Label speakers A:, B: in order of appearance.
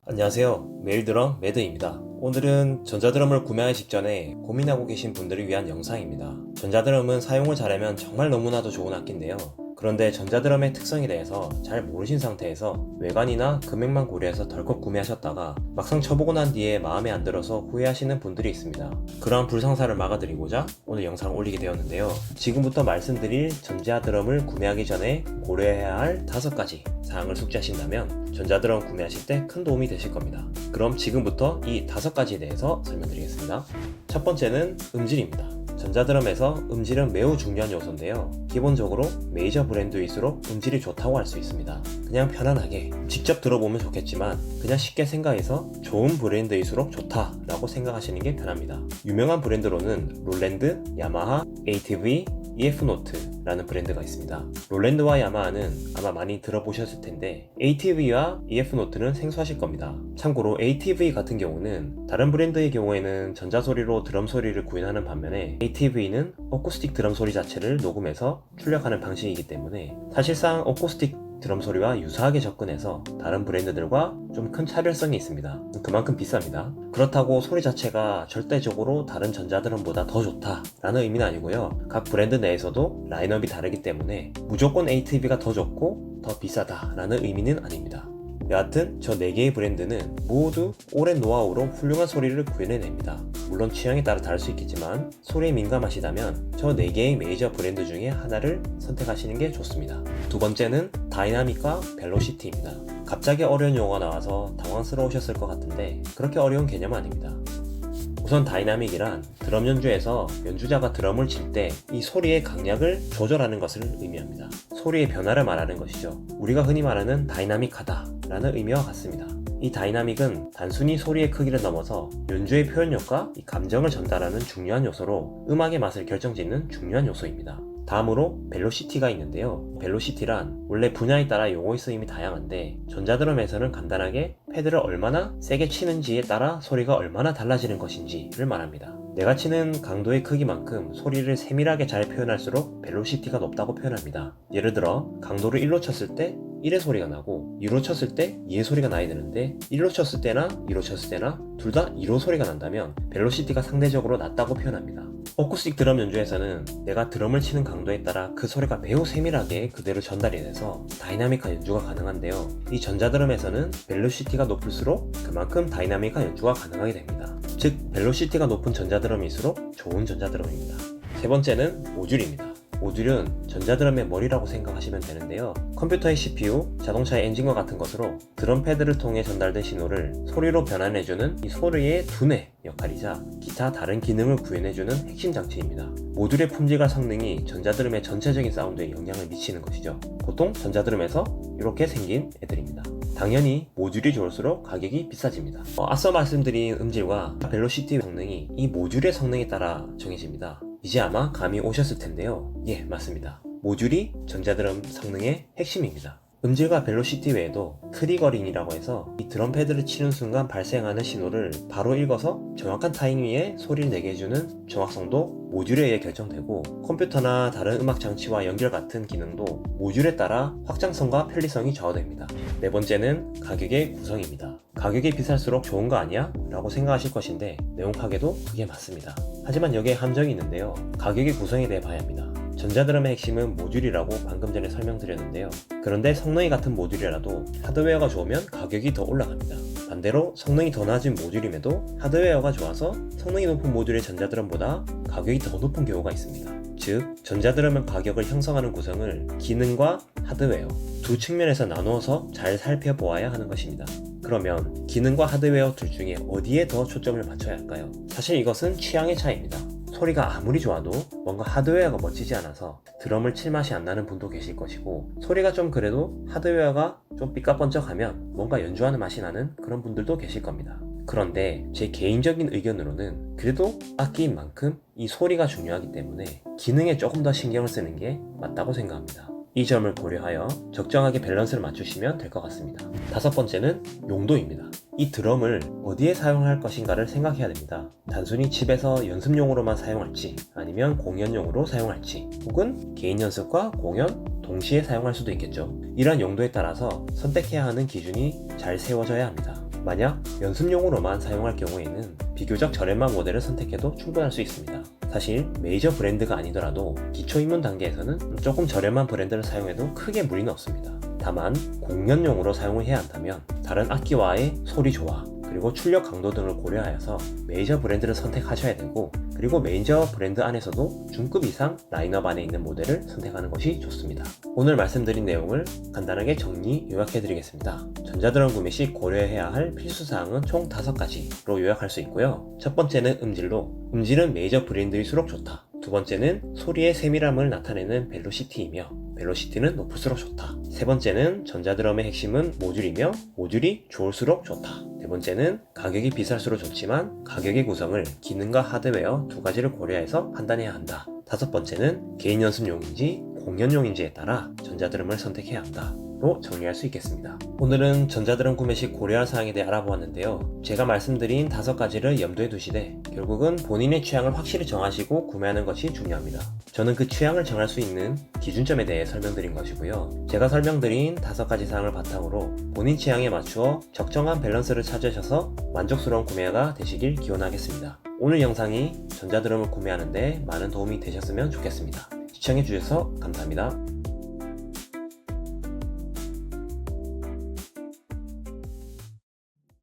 A: 안녕하세요. 메일드럼 매드입니다. 오늘은 전자드럼을 구매하기 직전에 고민하고 계신 분들을 위한 영상입니다. 전자드럼은 사용을 잘하면 정말 너무나도 좋은 악기인데요. 그런데 전자드럼의 특성에 대해서 잘 모르신 상태에서 외관이나 금액만 고려해서 덜컥 구매하셨다가 막상 쳐보고 난 뒤에 마음에 안 들어서 후회하시는 분들이 있습니다. 그러한 불상사를 막아드리고자 오늘 영상을 올리게 되었는데요. 지금부터 말씀드릴 전자드럼을 구매하기 전에 고려해야 할 5가지 사항을 숙지하신다면 전자드럼 구매하실 때 큰 도움이 되실 겁니다. 그럼 지금부터 이 5가지에 대해서 설명드리겠습니다. 첫 번째는 음질입니다. 전자드럼에서 음질은 매우 중요한 요소인데요. 기본적으로 메이저 브랜드일수록 음질이 좋다고 할 수 있습니다. 그냥 편안하게 직접 들어보면 좋겠지만 그냥 쉽게 생각해서 좋은 브랜드일수록 좋다라고 생각하시는 게 편합니다. 유명한 브랜드로는 롤랜드, 야마하, ATV, EF노트라는 브랜드가 있습니다. 롤랜드와 야마하는 아마 많이 들어보셨을 텐데 ATV와 EF노트는 생소하실 겁니다. 참고로 ATV 같은 경우는 다른 브랜드의 경우에는 전자소리로 드럼 소리를 구현하는 반면에 ATV는 어쿠스틱 드럼 소리 자체를 녹음해서 출력하는 방식이기 때문에 사실상 어쿠스틱 드럼 소리와 유사하게 접근해서 다른 브랜드들과 좀 큰 차별성이 있습니다. 그만큼 비쌉니다. 그렇다고 소리 자체가 절대적으로 다른 전자드럼보다 더 좋다라는 의미는 아니고요. 각 브랜드 내에서도 라인업이 다르기 때문에 무조건 ATV가 더 좋고 더 비싸다라는 의미는 아닙니다. 여하튼 저 4개의 브랜드는 모두 오랜 노하우로 훌륭한 소리를 구현해냅니다. 물론 취향에 따라 다를 수 있겠지만 소리에 민감하시다면 저 4개의 메이저 브랜드 중에 하나를 선택하시는 게 좋습니다. 두 번째는 다이나믹과 벨로시티입니다. 갑자기 어려운 용어가 나와서 당황스러우셨을 것 같은데 그렇게 어려운 개념은 아닙니다. 우선 다이나믹이란 드럼 연주에서 연주자가 드럼을 칠 때 이 소리의 강약을 조절하는 것을 의미합니다. 소리의 변화를 말하는 것이죠. 우리가 흔히 말하는 다이나믹하다 라는 의미와 같습니다. 이 다이나믹은 단순히 소리의 크기를 넘어서 연주의 표현력과 이 감정을 전달하는 중요한 요소로 음악의 맛을 결정짓는 중요한 요소입니다. 다음으로 벨로시티가 있는데요. 벨로시티란 원래 분야에 따라 용어의 쓰임이 다양한데 전자드럼에서는 간단하게 패드를 얼마나 세게 치는지에 따라 소리가 얼마나 달라지는 것인지를 말합니다. 내가 치는 강도의 크기만큼 소리를 세밀하게 잘 표현할수록 벨로시티가 높다고 표현합니다. 예를 들어 강도를 1로 쳤을 때 1의 소리가 나고 2로 쳤을 때 2의 소리가 나야 되는데 1로 쳤을 때나 2로 쳤을 때나 둘 다 2로 소리가 난다면 벨로시티가 상대적으로 낮다고 표현합니다. 어쿠스틱 드럼 연주에서는 내가 드럼을 치는 강도에 따라 그 소리가 매우 세밀하게 그대로 전달이 돼서 다이나믹한 연주가 가능한데요. 이 전자드럼에서는 벨로시티가 높을수록 그만큼 다이나믹한 연주가 가능하게 됩니다. 즉 벨로시티가 높은 전자드럼일수록 좋은 전자드럼입니다. 세 번째는 모듈입니다. 모듈은 전자드럼의 머리라고 생각하시면 되는데요. 컴퓨터의 CPU, 자동차의 엔진과 같은 것으로 드럼 패드를 통해 전달된 신호를 소리로 변환해주는 이 소리의 두뇌 역할이자 기타 다른 기능을 구현해주는 핵심 장치입니다. 모듈의 품질과 성능이 전자드럼의 전체적인 사운드에 영향을 미치는 것이죠. 보통 전자드럼에서 이렇게 생긴 애들입니다. 당연히 모듈이 좋을수록 가격이 비싸집니다. 앞서 말씀드린 음질과 벨로시티 성능이 이 모듈의 성능에 따라 정해집니다. 이제 아마 감이 오셨을 텐데요. 예, 맞습니다. 모듈이 전자드럼 성능의 핵심입니다. 음질과 벨로시티 외에도 트리거링이라고 해서 이 드럼 패드를 치는 순간 발생하는 신호를 바로 읽어서 정확한 타이밍에 소리를 내게 해주는 정확성도 모듈에 의해 결정되고 컴퓨터나 다른 음악 장치와 연결 같은 기능도 모듈에 따라 확장성과 편리성이 좌우됩니다. 네 번째는 가격의 구성입니다. 가격이 비쌀수록 좋은 거 아니야? 라고 생각하실 것인데 명확하게도 그게 맞습니다. 하지만 여기에 함정이 있는데요. 가격의 구성에 대해 봐야 합니다. 전자드럼의 핵심은 모듈이라고 방금 전에 설명드렸는데요. 그런데 성능이 같은 모듈이라도 하드웨어가 좋으면 가격이 더 올라갑니다. 반대로 성능이 더 낮은 모듈임에도 하드웨어가 좋아서 성능이 높은 모듈의 전자드럼보다 가격이 더 높은 경우가 있습니다. 즉, 전자드럼의 가격을 형성하는 구성을 기능과 하드웨어 두 측면에서 나누어서 잘 살펴보아야 하는 것입니다. 그러면 기능과 하드웨어 둘 중에 어디에 더 초점을 맞춰야 할까요? 사실 이것은 취향의 차이입니다. 소리가 아무리 좋아도 뭔가 하드웨어가 멋지지 않아서 드럼을 칠 맛이 안 나는 분도 계실 것이고 소리가 좀 그래도 하드웨어가 좀 삐까번쩍하면 뭔가 연주하는 맛이 나는 그런 분들도 계실 겁니다. 그런데 제 개인적인 의견으로는 그래도 악기인 만큼 이 소리가 중요하기 때문에 기능에 조금 더 신경을 쓰는 게 맞다고 생각합니다. 이 점을 고려하여 적정하게 밸런스를 맞추시면 될 것 같습니다. 5번째는 용도입니다. 이 드럼을 어디에 사용할 것인가를 생각해야 됩니다. 단순히 집에서 연습용으로만 사용할지 아니면 공연용으로 사용할지 혹은 개인 연습과 공연 동시에 사용할 수도 있겠죠. 이러한 용도에 따라서 선택해야 하는 기준이 잘 세워져야 합니다. 만약 연습용으로만 사용할 경우에는 비교적 저렴한 모델을 선택해도 충분할 수 있습니다. 사실 메이저 브랜드가 아니더라도 기초 입문 단계에서는 조금 저렴한 브랜드를 사용해도 크게 무리는 없습니다. 다만 공연용으로 사용을 해야 한다면 다른 악기와의 소리 조화 그리고 출력 강도 등을 고려하여서 메이저 브랜드를 선택하셔야 되고, 그리고 메이저 브랜드 안에서도 중급 이상 라인업 안에 있는 모델을 선택하는 것이 좋습니다. 오늘 말씀드린 내용을 간단하게 정리 요약해 드리겠습니다. 전자드럼 구매 시 고려해야 할 필수사항은 총 5가지로 요약할 수 있고요. 첫 번째는 음질은 메이저 브랜드일수록 좋다. 두 번째는 소리의 세밀함을 나타내는 벨로시티이며 벨로시티는 높을수록 좋다. 세 번째는 전자드럼의 핵심은 모듈이며 모듈이 좋을수록 좋다. 네 번째는 가격이 비쌀수록 좋지만 가격의 구성을 기능과 하드웨어 두 가지를 고려해서 판단해야 한다. 다섯 번째는 개인 연습용인지 공연용인지에 따라 전자드럼을 선택해야 한다. 로 정리할 수 있겠습니다. 오늘은 전자드럼 구매 시 고려할 사항에 대해 알아보았는데요. 제가 말씀드린 5가지를 염두에 두시되 결국은 본인의 취향을 확실히 정하시고 구매하는 것이 중요합니다. 저는 그 취향을 정할 수 있는 기준점에 대해 설명드린 것이고요. 제가 설명드린 5가지 사항을 바탕으로 본인 취향에 맞추어 적정한 밸런스를 찾으셔서 만족스러운 구매가 되시길 기원하겠습니다. 오늘 영상이 전자드럼을 구매하는 데 많은 도움이 되셨으면 좋겠습니다. 시청해주셔서 감사합니다.